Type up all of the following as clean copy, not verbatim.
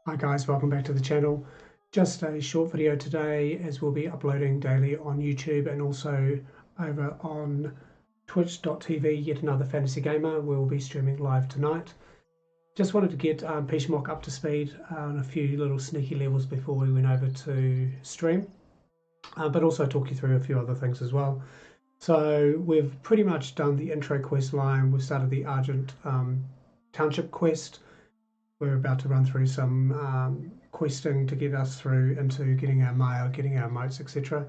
Hi guys, welcome back to the channel. Just a short video today as we'll be uploading daily on YouTube and also over on twitch.tv, yet another fantasy gamer. We'll be streaming live tonight. Just wanted to get Pizmok up to speed on a few little sneaky levels before we went over to stream, but also talk you through a few other things as well. So we've pretty much done the intro quest line. We've started the Argent Township quest. We're about to run through some questing to get us through into getting our mail, getting our motes, etc.,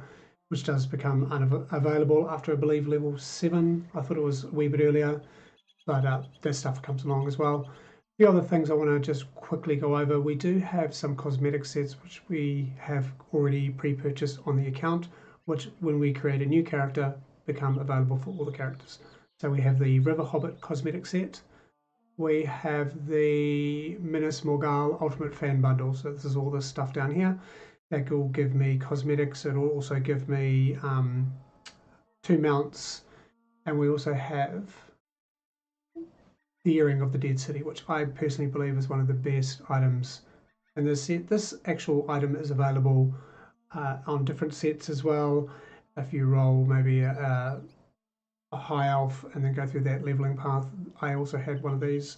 which does become unavailable after, I believe, level 7. I thought it was a wee bit earlier, but that stuff comes along as well. The other things I want to just quickly go over, we do have some cosmetic sets which we have already pre-purchased on the account, which when we create a new character become available for all the characters. So we have the River Hobbit cosmetic set. We have the Minas Morgul Ultimate Fan Bundle. So this is all this stuff down here. That will give me cosmetics. It will also give me 2 mounts. And we also have the Earring of the Dead City, which I personally believe is one of the best items in this set. This actual item is available on different sets as well. If you roll maybe a high elf and then go through that leveling path. I also had one of these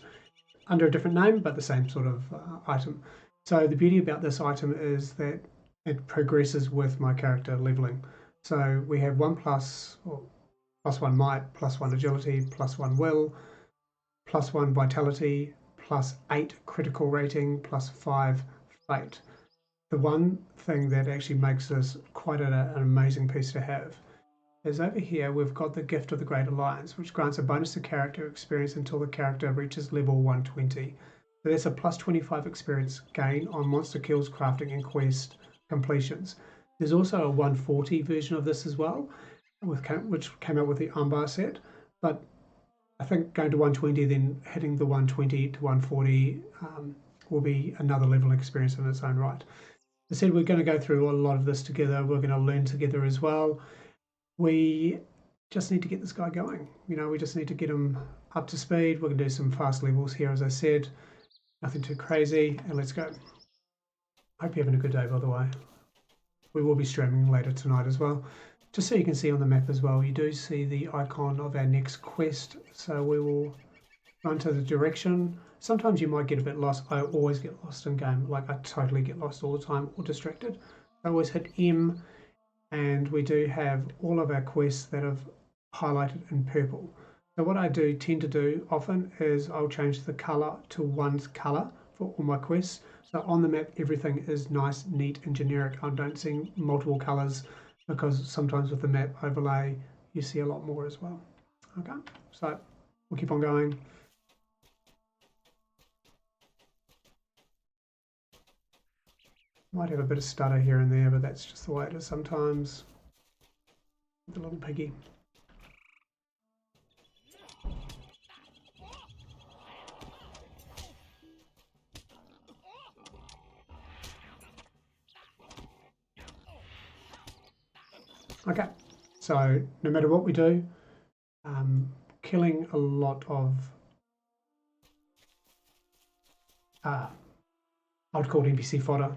under a different name, but the same sort of item. So the beauty about this item is that it progresses with my character leveling. So we have 1 plus, or +1 might, +1 agility, +1 will, +1 vitality, +8 critical rating, +5 fate. The one thing that actually makes this quite an amazing piece to have is over here we've got the Gift of the Great Alliance, which grants a bonus to character experience until the character reaches level 120. So that's a +25 experience gain on monster kills, crafting and quest completions. There's also a 140 version of this as well, which came out with the Umbar set, but I think going to 120 then hitting the 120 to 140 will be another level experience in its own right. I said we're going to go through a lot of this together. We're going to learn together as well. We just need to get this guy going. You know, we just need to get him up to speed. We're going to do some fast levels here, as I said. Nothing too crazy, and let's go. Hope you're having a good day, by the way. We will be streaming later tonight as well. Just so you can see on the map as well, you do see the icon of our next quest. So we will run to the direction. Sometimes you might get a bit lost. I always get lost in game. Like, I totally get lost all the time or distracted. I always hit M. And we do have all of our quests that have highlighted in purple. So what I tend to do often is I'll change the color to one's color for all my quests. So on the map, everything is nice, neat and generic. I don't see multiple colors because sometimes with the map overlay, you see a lot more as well. Okay, so we'll keep on going. Might have a bit of stutter here and there, but that's just the way it is sometimes. The little piggy. Okay, so no matter what we do, killing a lot of I would call it NPC fodder.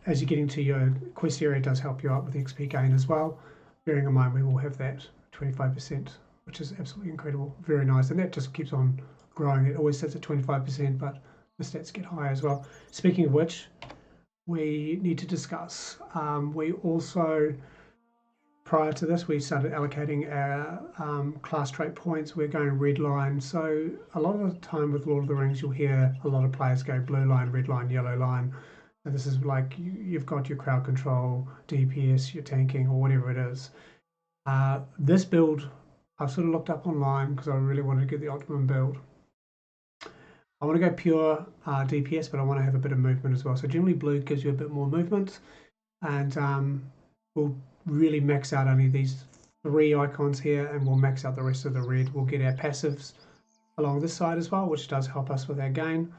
As you get into your quest area, it does help you out with XP gain as well. Bearing in mind we will have that 25%, which is absolutely incredible. Very nice, and that just keeps on growing. It always sits at 25%, but the stats get higher as well. Speaking of which, we need to discuss. We also, prior to this, we started allocating our class trait points. We're going red line. So a lot of the time with Lord of the Rings, you'll hear a lot of players go blue line, red line, yellow line. So this is like you've got your crowd control, DPS, your tanking, or whatever it is. This build, I've sort of looked up online because I really wanted to get the optimum build. I want to go pure DPS, but I want to have a bit of movement as well. So generally blue gives you a bit more movement, and we'll really max out only these 3 icons here, and we'll max out the rest of the red. We'll get our passives along this side as well, which does help us with our gain.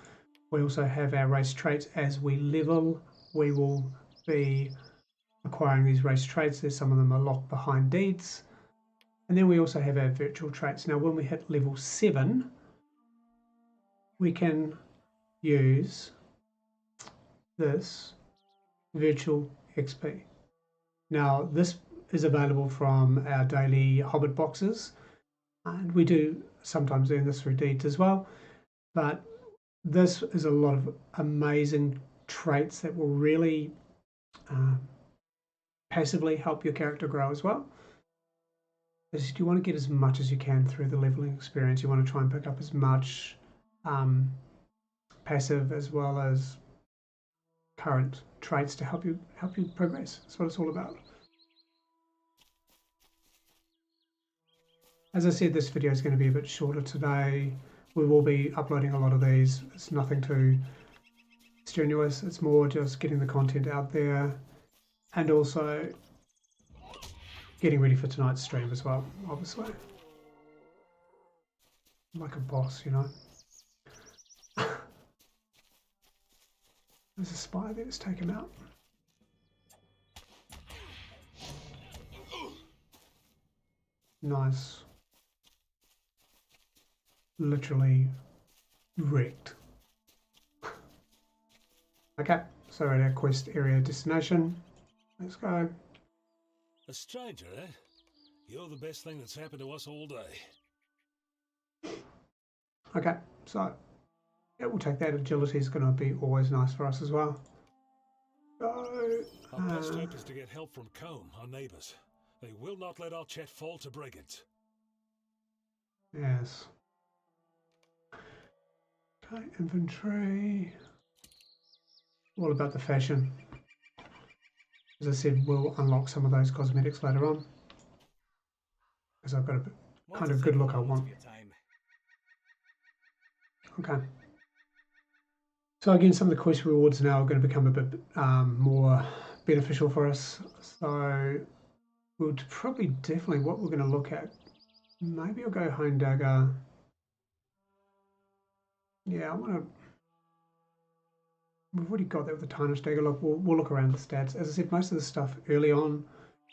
We also have our race traits. As we level, we will be acquiring these race traits. There's some of them are locked behind deeds. And then we also have our virtual traits. Now when we hit level 7, we can use this virtual XP. Now this is available from our daily Hobbit boxes, and we do sometimes earn this through deeds as well, but this is a lot of amazing traits that will really passively help your character grow as well. You want to get as much as you can through the leveling experience. You want to try and pick up as much passive as well as current traits to help you progress. That's what it's all about. As I said, this video is going to be a bit shorter today. We will be uploading a lot of these. It's nothing too strenuous. It's more just getting the content out there and also getting ready for tonight's stream as well, obviously. I'm like a boss, you know. There's a spy there that's taken out. Nice. Literally wrecked. Okay, so we're at our quest area destination. Let's go. A stranger, eh? You're the best thing that's happened to us all day. Okay, so yeah, we'll take that. Agility is going to be always nice for us as well. So, Our best hope is to get help from Combe, our neighbours. They will not let our chet fall to brigands. Yes. Okay, inventory. All about the fashion. As I said, we'll unlock some of those cosmetics later on. Because I've got a kind of good look I want. Okay. So again, some of the quest rewards now are going to become a bit more beneficial for us. So we'll probably definitely, what we're going to look at, maybe I'll go Hone Dagger. Yeah, I want to, we've already got that with the Tarnished Dagger. Look, we'll look around the stats. As I said, most of the stuff early on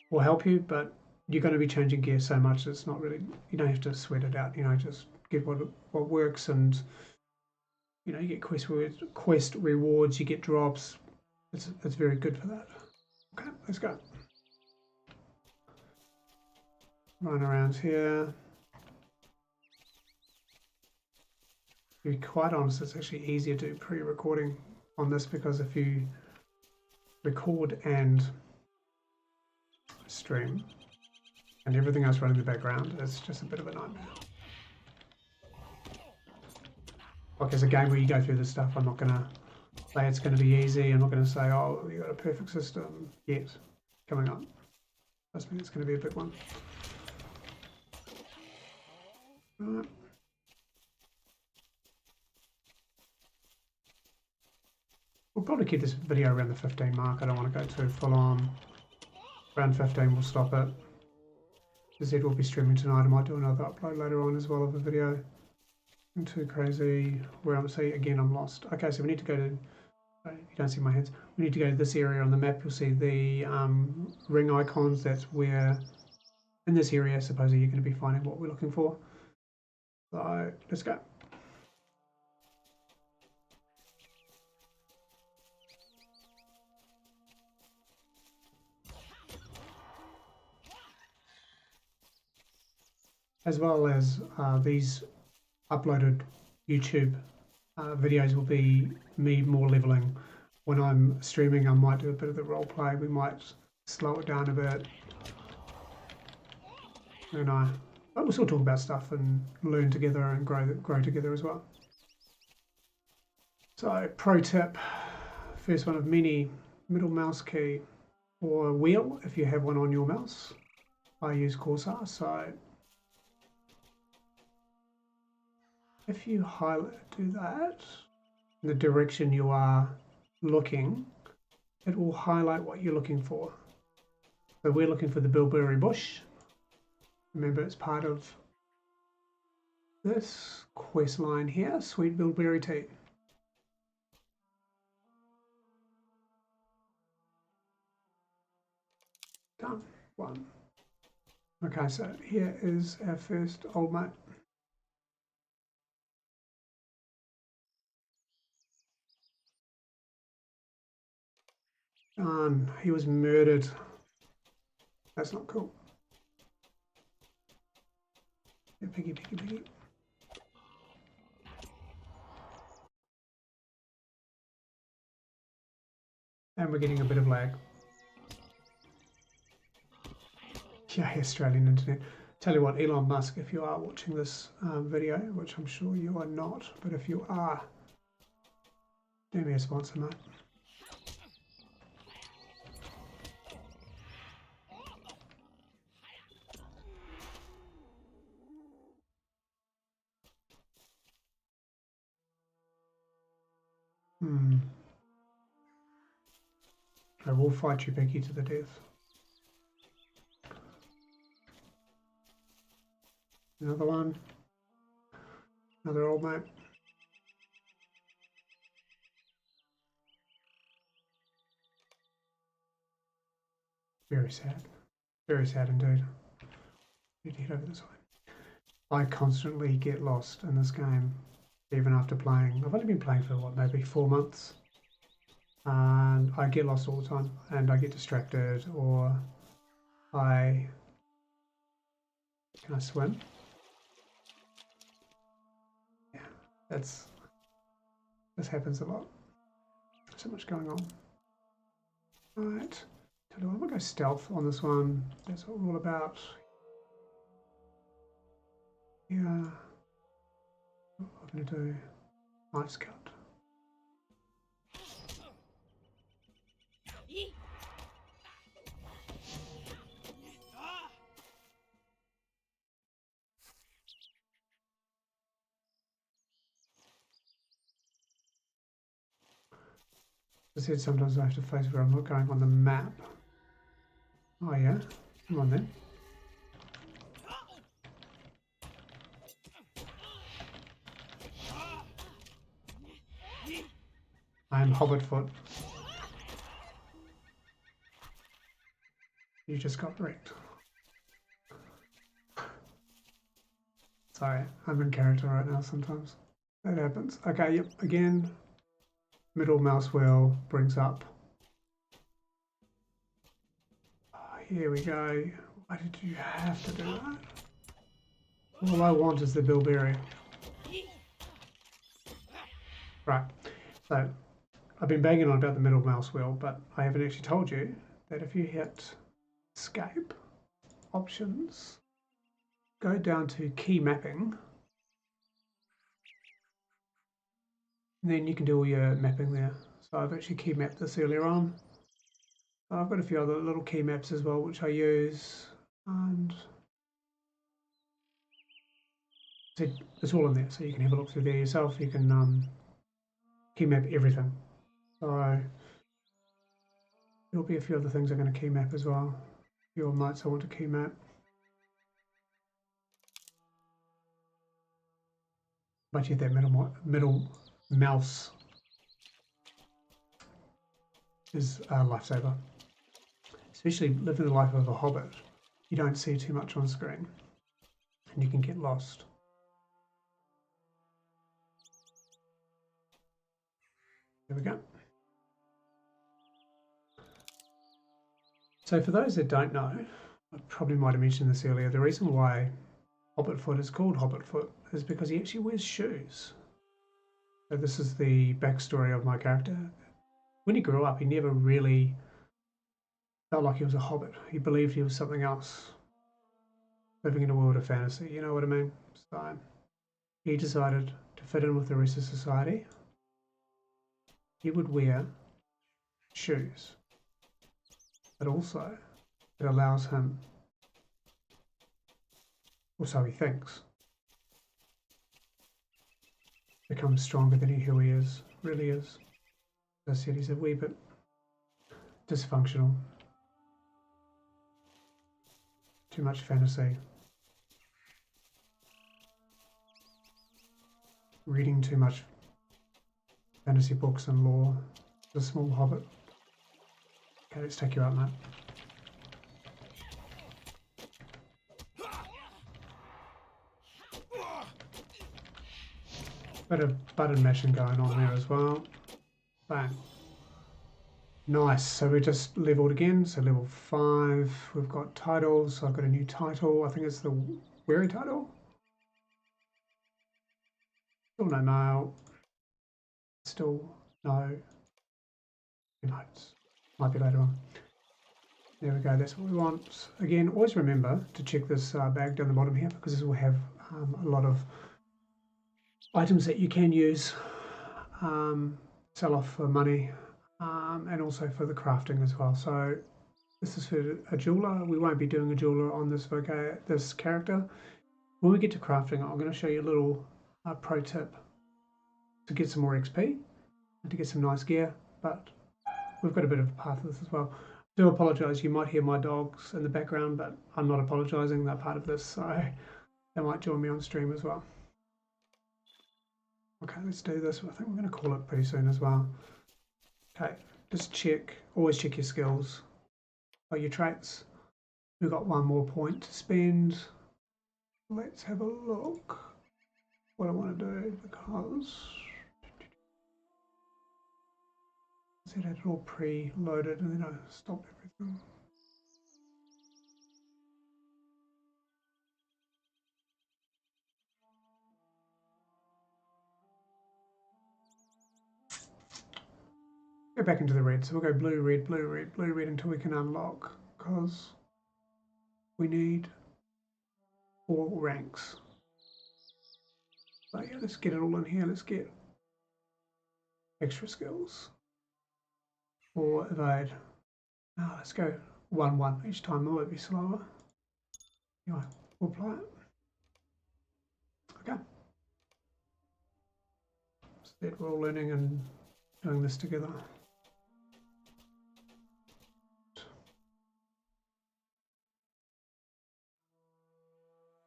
will help you, but you're going to be changing gear so much it's not really, you don't have to sweat it out, you know, just get what works, and you know, you get quest rewards, you get drops. It's very good for that. Okay, let's go. Run around here. To be quite honest, it's actually easier to do pre-recording on this, because if you record and stream and everything else running in the background, it's just a bit of a nightmare. Like as a game where you go through this stuff, I'm not going to say it's going to be easy. I'm not going to say, oh, you got a perfect system yet. Coming up. Trust me, it's going to be a big one. Right. We'll probably keep this video around the 15 mark. I don't want to go too full on. Around 15 we'll stop it. As I said, we'll be streaming tonight. I might do another upload later on as well of a video. I'm too crazy. Where I'm see again, I'm lost. Okay, so we need to go to, you don't see my hands. We need to go to this area on the map. You'll see the ring icons. That's where, in this area, supposedly you're going to be finding what we're looking for. So let's go. As well as these uploaded YouTube videos will be me more leveling. When I'm streaming, I might do a bit of the role play. We might slow it down a bit. And but we'll still talk about stuff and learn together and grow together as well. So pro tip, first one of many, middle mouse key or wheel if you have one on your mouse. I use Corsair, so if you do that in the direction you are looking, it will highlight what you're looking for. So we're looking for the bilberry bush. Remember, it's part of this quest line here, sweet bilberry tea. Done. One. Okay, so here is our first old mate. He was murdered. That's not cool. Yeah, piggy, piggy, piggy. And we're getting a bit of lag. Yeah, Australian internet. Tell you what, Elon Musk, if you are watching this video, which I'm sure you are not, but if you are, do me a sponsor, mate. I will fight you, Becky, to the death. Another one. Another old mate. Very sad. Very sad indeed. Need to head over this way. I constantly get lost in this game, even after playing. I've only been playing for what, maybe 4 months? And I get lost all the time, and I get distracted, or can I swim? Yeah, this happens a lot. So much going on. Alright, tell you what, I'm gonna go stealth on this one. That's what we're all about. Yeah, what I'm gonna do, knife cut. I said sometimes I have to face where I'm not going on the map. Oh yeah, come on then. I am Hobbitfoot. You just got wrecked. Sorry, I'm in character right now sometimes. That happens. Okay, yep, again. Middle mouse wheel brings up. Oh, here we go. Why did you have to do that? All I want is the bilberry. Right, so I've been banging on about the middle mouse wheel, but I haven't actually told you that if you hit escape, options, go down to key mapping, and then you can do all your mapping there. So I've actually key mapped this earlier on. I've got a few other little key maps as well, which I use, and it's all in there, so you can have a look through there yourself. You can key map everything. So there'll be a few other things I'm going to key map as well. A few mites I want to key map. But you have that middle mouse is a lifesaver. Especially living the life of a hobbit, you don't see too much on screen and you can get lost. There we go. So for those that don't know, I probably might have mentioned this earlier, the reason why Hobbitfoot is called Hobbitfoot is because he actually wears shoes. So this is the backstory of my character. When he grew up, he never really felt like he was a hobbit. He believed he was something else, living in a world of fantasy, you know what I mean? So he decided to fit in with the rest of society. He would wear shoes, but also it allows him, or so he thinks, become stronger than who he is, really is. As I said, he's a wee bit dysfunctional. Too much fantasy. Reading too much fantasy books and lore. The small hobbit. Okay, let's take you out, mate. Bit of button mashing going on there as well. Bang. Nice, so we just leveled again, so level 5, we've got titles, so I've got a new title, I think it's the weary title. Still no mail, still no notes, might be later on. There we go, that's what we want. Again, always remember to check this bag down the bottom here, because this will have a lot of items that you can use, sell off for money, and also for the crafting as well. So this is for a jeweler. We won't be doing a jeweler on this character. When we get to crafting, I'm going to show you a little pro tip to get some more XP and to get some nice gear, but we've got a bit of a path of this as well. I do apologise, you might hear my dogs in the background, but I'm not apologising, they're part of this, so they might join me on stream as well. Okay, let's do this. I think we're going to call it pretty soon as well. Okay, just check, always check your skills or your traits. We've got one more point to spend. Let's have a look what I want to do, because I said I had it all pre-loaded and then I stopped everything. Go back into the red, so we'll go blue, red, blue, red, blue, red until we can unlock, because we need 4 ranks. So yeah, let's get it all in here. Let's get extra skills for evade. Now let's go 1-1 each time. It might be slower. Anyway, we'll apply it. Okay. So that we're all learning and doing this together.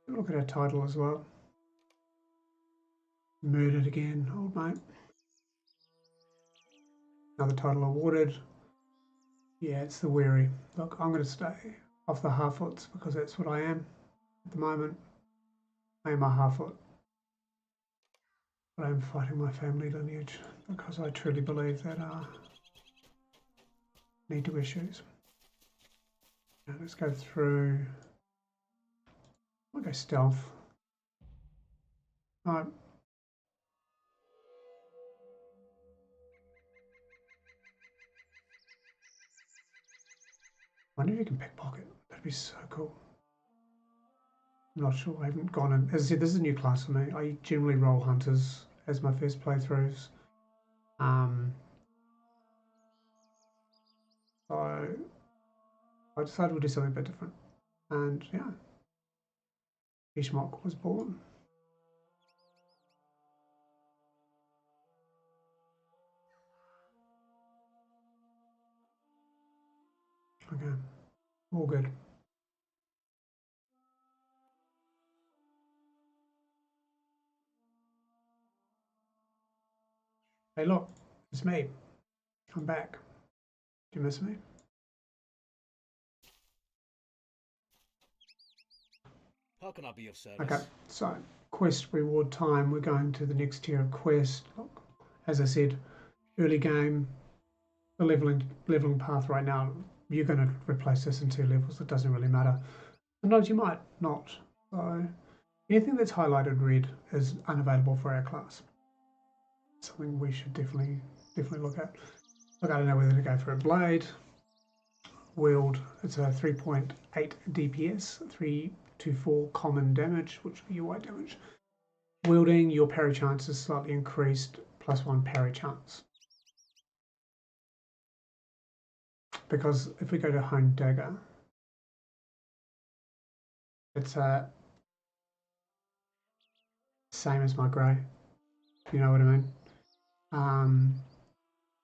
Look at our title as well. Murdered again, old mate. Another title awarded. Yeah, it's the weary. Look, I'm going to stay off the half-foots because that's what I am at the moment. I am a half-foot. But I am fighting my family lineage because I truly believe that need to wear shoes. Now let's go through. I'll go stealth. Alright. I wonder if you can pickpocket. That'd be so cool. I'm not sure. I haven't gone in. As I said, this is a new class for me. I generally roll hunters as my first playthroughs. So I decided we'll do something a bit different. And yeah, Pizmok was born. Okay, all good. Hey look, it's me. I'm back. Do you miss me? How can I be of service? Okay, so quest reward time. We're going to the next tier of quest. Look, as I said, early game, the leveling path right now, you're going to replace this in 2 levels. It doesn't really matter. Sometimes you might not. So anything that's highlighted red is unavailable for our class. Something we should definitely look at. Look, I don't know whether to go for a blade. Wield, it's a 3.8 DPS, 3 to 4 common damage, which would be your white damage. Wielding, your parry chance is slightly increased, +1 parry chance. Because if we go to honed dagger, it's a same as my grey. You know what I mean?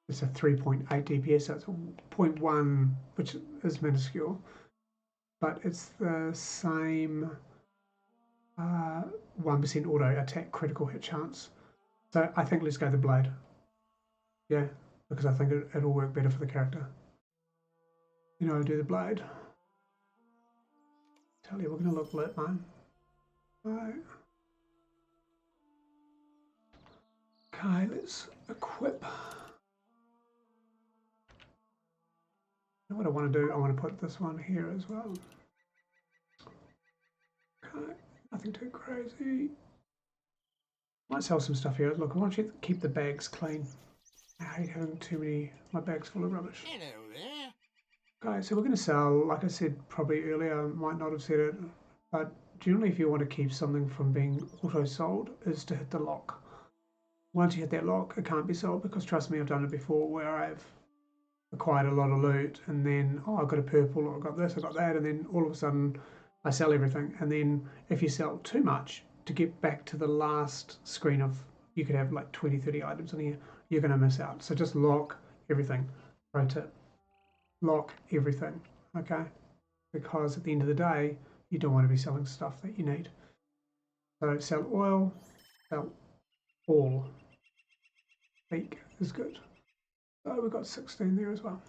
It's a 3.8 DPS, so it's a 0.1, which is minuscule, but it's the same 1% auto attack critical hit chance. So I think let's go the blade. Yeah, because I think it'll work better for the character. You know, do the blade. Tell you, we're going to look lit, man. Right. Okay, let's equip. What I want to do, I want to put this one here as well. Okay, nothing too crazy. Might sell some stuff here. Look, I want you to keep the bags clean. I hate having too many, my bags full of rubbish. Hello there. Okay, so we're going to sell, like I said probably earlier, I might not have said it, but generally if you want to keep something from being auto-sold is to hit the lock. Once you hit that lock, it can't be sold because trust me, I've done it before where I've acquired a lot of loot and then, oh, I've got a purple or I've got this, I've got that, and then all of a sudden I sell everything. And then if you sell too much, to get back to the last screen of, you could have like 20, 30 items in here, you're going to miss out. So just lock everything. Pro tip. Lock everything, okay? Because at the end of the day, you don't want to be selling stuff that you need. So sell oil, sell all. Beak is good. So we've got 16 there as well.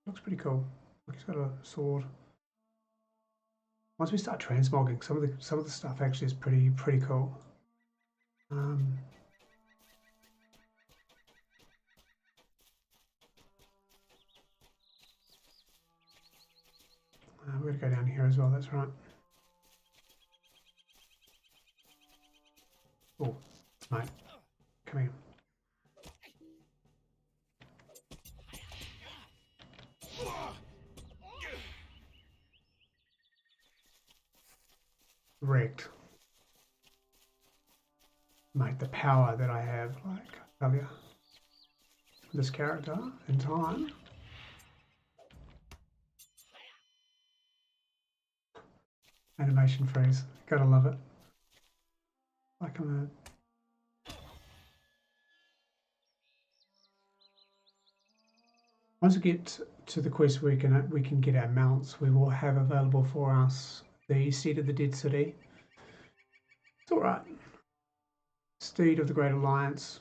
Looks pretty cool. Look, he's got a sword. Once we start transmogging, some of the stuff actually is pretty cool. We're going to go down here as well, that's right. Oh, mate, come here. Wrecked. Mate, the power that I have, like, I tell you, this character in time. Animation freeze, gotta love it. Like once we get to the quest we can get our mounts, we will have available for us the Steed of the Dead City. It's alright. Steed of the Great Alliance,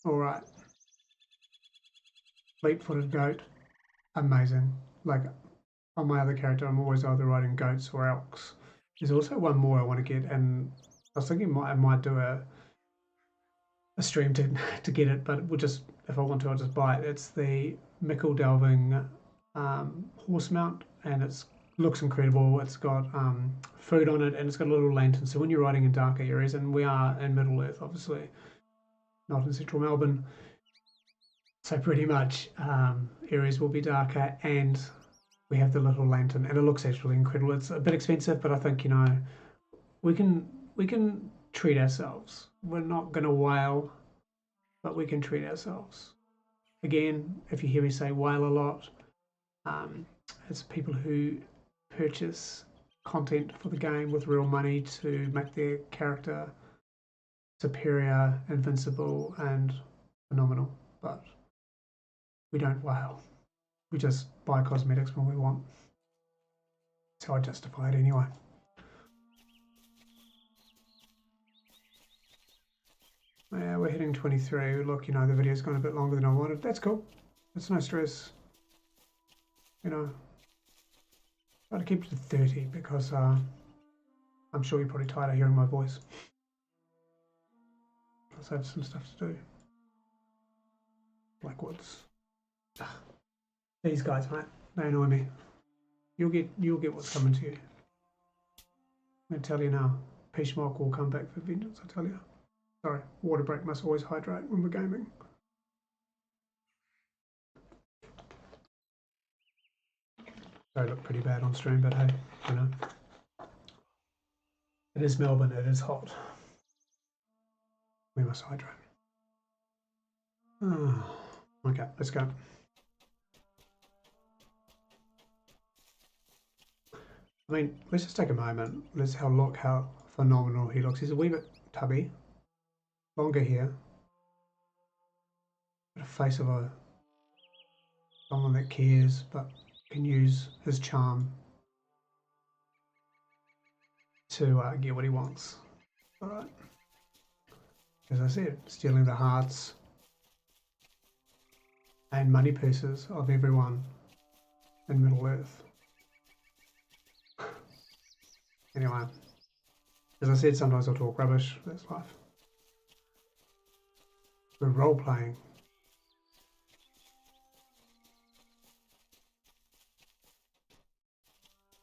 alright. Fleet-footed goat, amazing. Like on my other character, I'm always either riding goats or elks. There's also one more I want to get, and I was thinking I might do a stream to get it, but we'll just, if I want to, I'll just buy it. It's the Mickle Delving horse mount, and it looks incredible. It's got food on it, and it's got a little lantern. So when you're riding in darker areas, and we are in Middle Earth, obviously, not in central Melbourne, so pretty much areas will be darker, and we have the little lantern, and it looks actually incredible. It's a bit expensive, but I think, you know, we can treat ourselves. We're not going to wail, but we can treat ourselves. Again, if you hear me say wail a lot, it's people who purchase content for the game with real money to make their character superior, invincible, and phenomenal. But we don't wail. We just buy cosmetics when we want. That's how I justify it anyway. Yeah, we're hitting 23. Look, you know, the video's gone a bit longer than I wanted. That's cool. It's no stress. You know, try to keep it to 30 because I'm sure you're probably tired of hearing my voice. I also have some stuff to do. Blackwoods. These guys, mate, they annoy me. You'll get what's coming to you. I'm going to tell you now. Pizmok will come back for vengeance, I tell you. Sorry, water break must always hydrate when we're gaming. They look pretty bad on stream, but hey, you know. It is Melbourne, it is hot. We must hydrate. Oh, okay, let's go. I mean, let's just take a moment. Let's look how phenomenal he looks. He's a wee bit tubby, longer hair, got a face of someone that cares, but can use his charm to get what he wants. All right. As I said, stealing the hearts and money purses of everyone in Middle Earth. Anyway, as I said, sometimes I'll talk rubbish. That's life. We're role playing.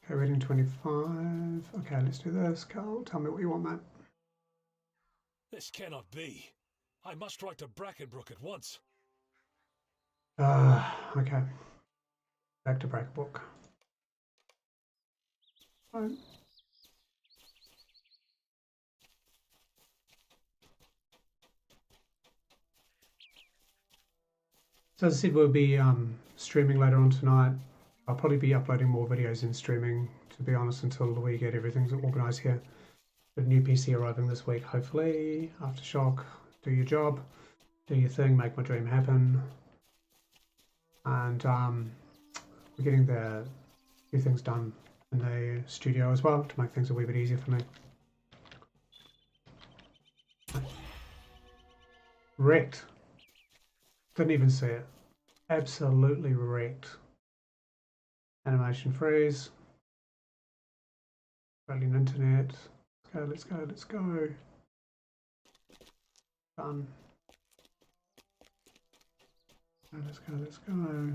Okay, rating 25. Okay, let's do this. Carl, tell me what you want, mate. This cannot be. I must write to Brackenbrook at once. Okay. Back to Brackenbrook. Right. So as I said, we'll be streaming later on tonight. I'll probably be uploading more videos in streaming, to be honest, until we get everything organised here. The new PC arriving this week, hopefully. Aftershock, do your job, do your thing, make my dream happen. And we're getting the few things done in the studio as well to make things a wee bit easier for me. Wrecked. Didn't even see it. Absolutely wrecked. Animation freeze. Australian internet. Let's go, let's go, let's go. Done. Let's go, let's go.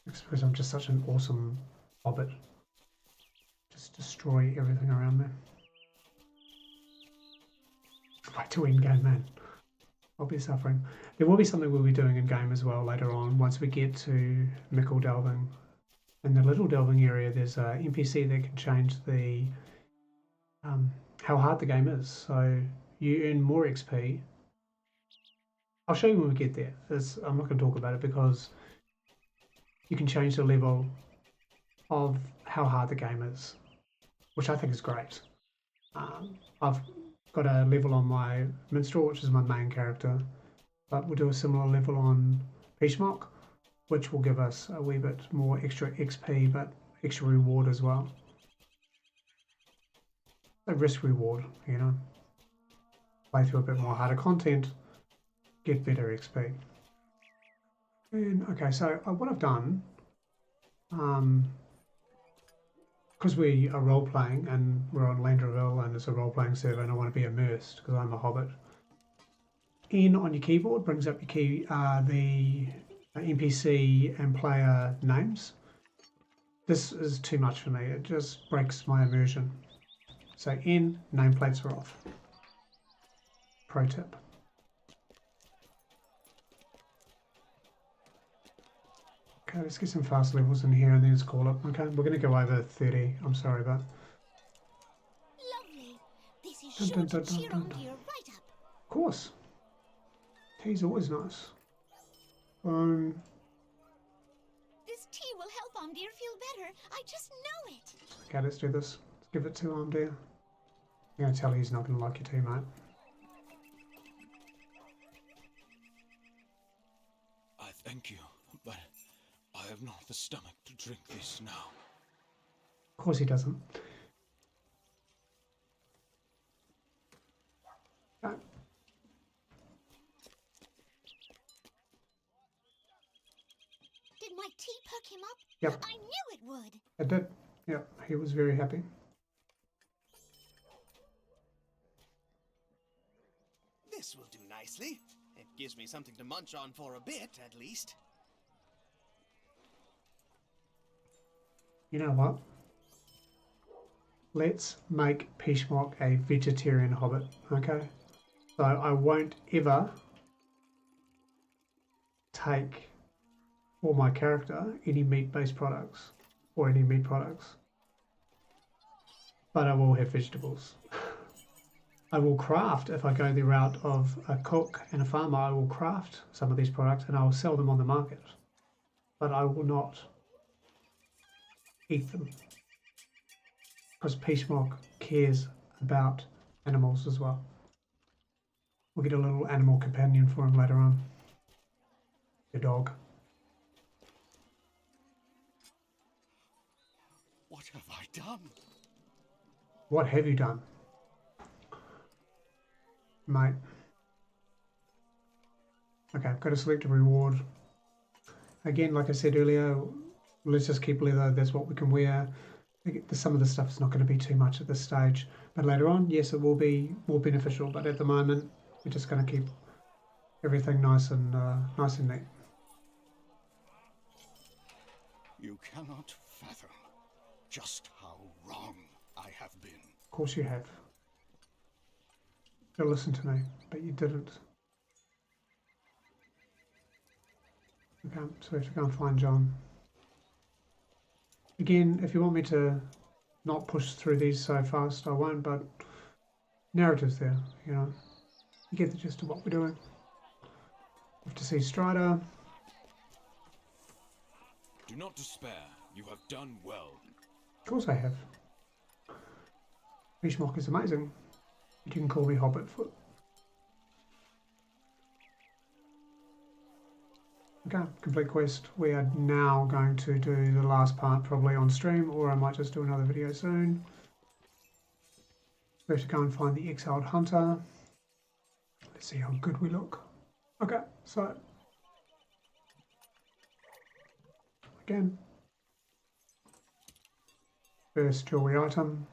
I suppose I'm just such an awesome hobbit. Just destroy everything around me. Right to end game, man. I'll be suffering. There will be something we'll be doing in game as well later on once we get to Mickle Delving. In the Little Delving area, there's an NPC that can change the how hard the game is. So you earn more XP. I'll show you when we get there. I'm not going to talk about it because you can change the level of how hard the game is, which I think is great. I've got a level on my minstrel, which is my main character, but we'll do a similar level on Pizmok, which will give us a wee bit more extra XP, but extra reward as well. A risk reward, you know. Play through a bit more harder content, get better XP. And okay, so what I've done, because we are role playing and we're on Landraville and it's a role playing server and I want to be immersed because I'm a hobbit. N on your keyboard brings up your key, the NPC and player names. This is too much for me. It just breaks my immersion. So N, nameplates are off. Pro tip. Okay, let's get some fast levels in here and then let's call it. Okay, we're going to go over 30. I'm sorry, but... Lovely. This is sure to cheer on dear right up. Of course. Tea's always nice. This tea will help Dear feel better. I just know it. Okay, let's do this. Let's give it to Dear. I'm going to tell you he's not going to like your tea, mate. I thank you, but I have not the stomach to drink this now. Of course he doesn't. Okay. Did my tea perk him up? Yep. I knew it would. It did. Yep, he was very happy. This will do nicely. It gives me something to munch on for a bit, at least. You know what? Let's make Pizmok a vegetarian hobbit, okay? So I won't ever take for my character any meat-based products or any meat products. But I will have vegetables. I will craft, if I go the route of a cook and a farmer, I will craft some of these products and I will sell them on the market. But I will not eat them. Because Pizmok cares about animals as well. We'll get a little animal companion for him later on. The dog. What have I done? What have you done? Mate. Okay, I've got to select a reward. Again, like I said earlier, let's just keep leather, that's what we can wear. Some of the stuff is not going to be too much at this stage. But later on, yes, it will be more beneficial. But at the moment, we're just going to keep everything nice and neat. You cannot fathom just how wrong I have been. Of course you have. You listened to me, but you didn't. Okay, so we have to go and find John. Again, if you want me to not push through these so fast, I won't, but narrative's there, you know. You get the gist of what we're doing. Have to see Strider. Do not despair. You have done well. Of course I have. Pizmok is amazing. You can call me Hobbitfoot. Okay, complete quest. We are now going to do the last part probably on stream, or I might just do another video soon. We have to go and find the exiled hunter. Let's see how good we look. Okay, so again, first jewelry item.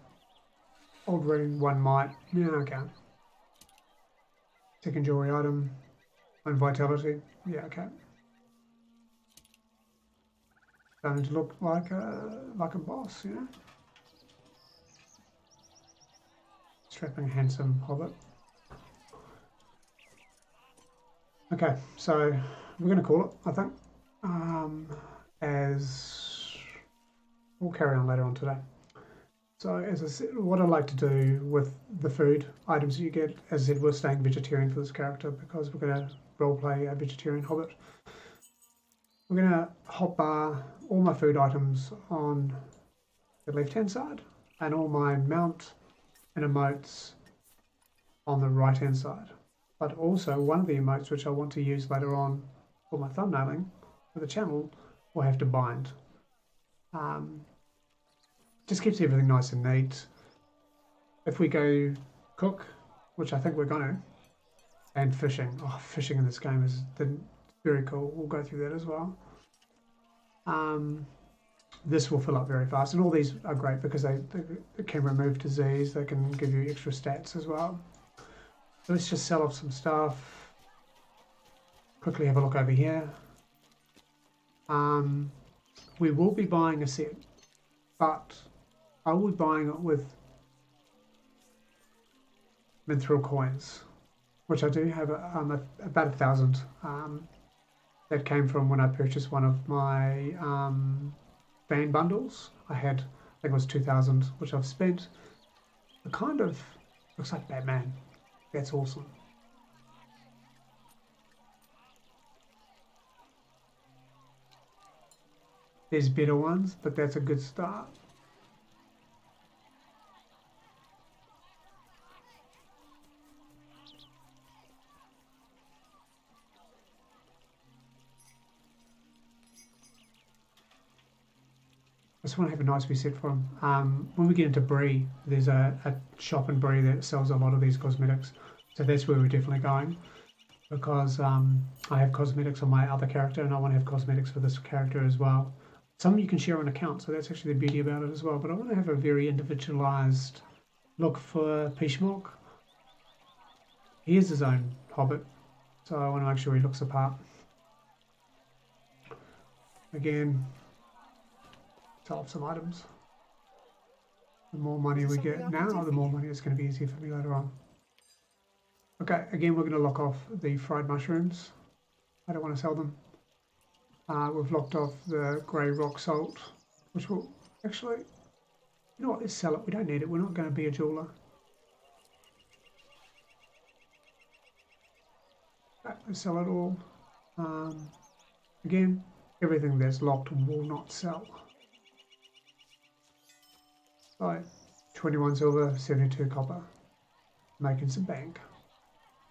Old ring, 1 might. Yeah, okay. Second jewelry item, 1 vitality. Yeah, okay. Starting to look like a boss, you know. Strapping, handsome hobbit. Okay, so we're going to call it, I think, as we'll carry on later on today. So as I said, what I like to do with the food items that you get, as I said, we're staying vegetarian for this character because we're going to roleplay a vegetarian hobbit. We're going to hotbar all my food items on the left-hand side and all my mount and emotes on the right-hand side. But also one of the emotes which I want to use later on for my thumbnailing for the channel will have to bind. Just keeps everything nice and neat. If we go cook, which I think we're going to, and fishing. Oh, fishing in this game is very cool. We'll go through that as well. This will fill up very fast, and all these are great because they can remove disease. They can give you extra stats as well. So let's just sell off some stuff. Quickly have a look over here. We will be buying a set, but I will be buying it with mithril coins, which I do have about 1,000. That came from when I purchased one of my van bundles. I think it was 2,000, which I've spent. It kind of looks like Batman. That's awesome. There's better ones, but that's a good start. I just want to have a nice reset for them. When we get into Bree, there's a shop in Bree that sells a lot of these cosmetics. So that's where we're definitely going. Because I have cosmetics on my other character and I want to have cosmetics for this character as well. Some you can share an account, so that's actually the beauty about it as well. But I want to have a very individualized look for Pizmok. He is his own hobbit, so I want to make sure he looks apart. Again, sell off some items. The more money we get now, the more money it's going to be easier for me later on. Okay, again, we're going to lock off the fried mushrooms. I don't want to sell them. We've locked off the grey rock salt, which will actually, you know what, let's sell it. We don't need it. We're not going to be a jeweler. Okay, let's sell it all. Again, everything that's locked will not sell. So, 21 silver, 72 copper. Making some bank.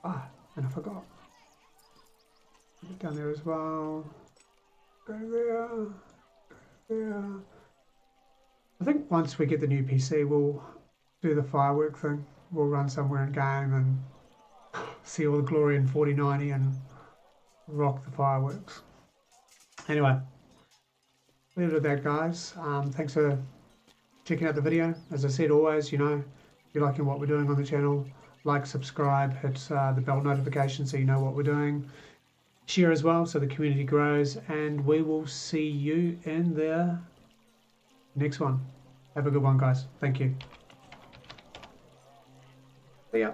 Ah, and I forgot. Put it down there as well. Go there. Go there. I think once we get the new PC, we'll do the firework thing. We'll run somewhere in game and see all the glory in 4090 and rock the fireworks. Anyway, leave it at that, guys. Thanks for checking out the video. As I said, always, you know, if you're liking what we're doing on the channel, like, subscribe, hit the bell notification so you know what we're doing. Share as well so the community grows, and we will see you in the next one. Have a good one, guys. Thank you. See ya.